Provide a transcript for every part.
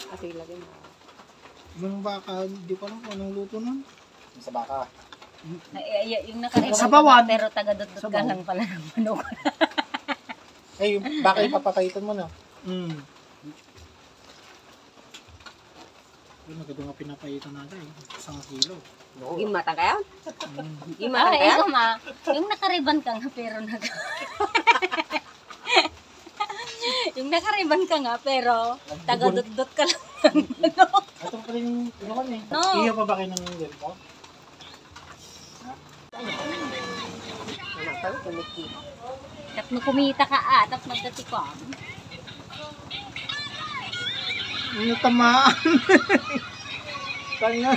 Kasi ilagay mo. Yung baka, di ko alam kung anong luto nun. Sa baka. Ay, yung nakariban Sa bawan. pero taga-dot-dot ka lang pala ng manok. Ay, yung baka ipapapaitan mo na. Yung maganda nga pinapaitan natin eh. 1 kilo. No. Gimata kaya? Ah, ikaw ma. Yung nakariban ka nga pero yung nakariban ka nga pero taga-dot-dot ka lang ng manok. Ito pa rin yung inuman eh. No. Iyo pa ba kayo ng ganito? Anak ka, kumikita. Tapos kumita ka tapos magdatikon. Ano tamaan? Tanga.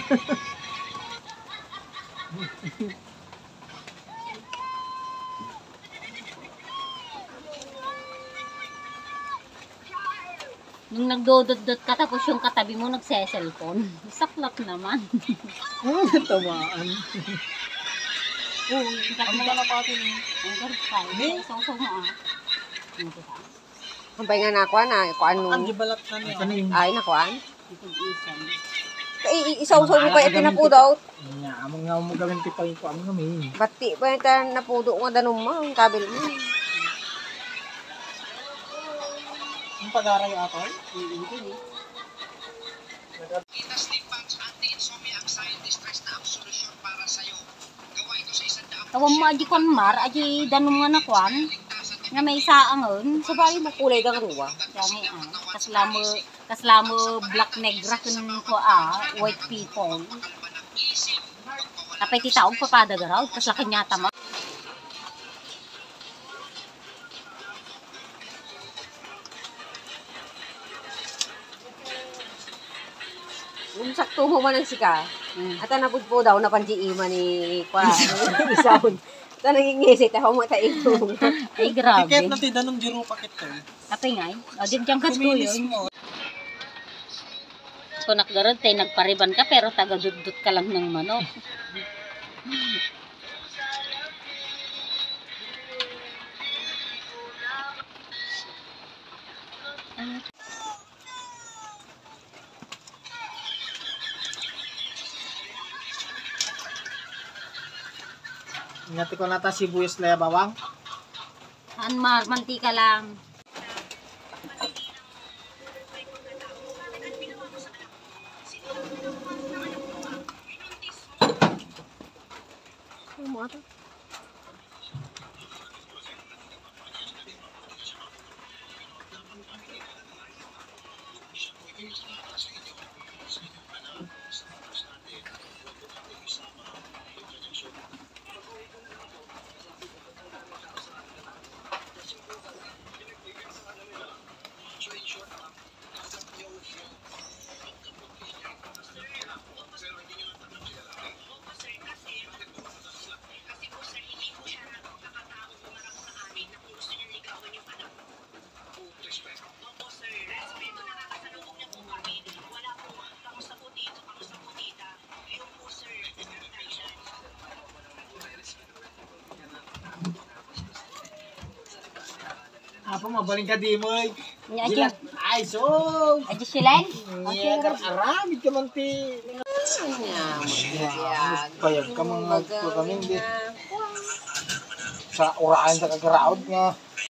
Nung nagdodot-dot ka tapos yung katabi mo nagse-cellphone. Saklap naman. Ano tamaan? Oo, ang mga napatin. Ang garpay. Sausaw mo Ang pahinga na kuan na, kuan mo. Ang gibalat na niya. Ano yung... Ay, na kuan. Isang. Isaw-saw mo pa ito napudaw. Nga, among nga mo gawin tipay ko among kami. Bati pa ito napudo nga danom mo, ang kabil mo. Ang pag-aray ako? Tawang mo aji kon mar, aji danom nga na kwan. Nga may isaangon. Sa bali mo kulay daw ruwa. Kaslamo black negra kun ko white people. Tapay ti taog papadagaraw, kas laki nyata ma. Yung sakto mo man ang sika. At napud po daw na panjiima ni kwa. Isawon. Ito nangingisit ako mo tayo. Ay grabe. Tiket na ti danong jiro pakit to. Tapay nga o din diyang kas ko yun. So nakgarod tayo nagpariban ka pero taga-dudut ka lang ng manok. Ingati ko nata sibuyas laya bawang. Anmar, mantika lang. Apa mabaling ka di mo? Nya aji, Ay so. aji silen. Iya aramid ka man ti. Payag ka mga kami di. Sa uraan sa kagaraod nga.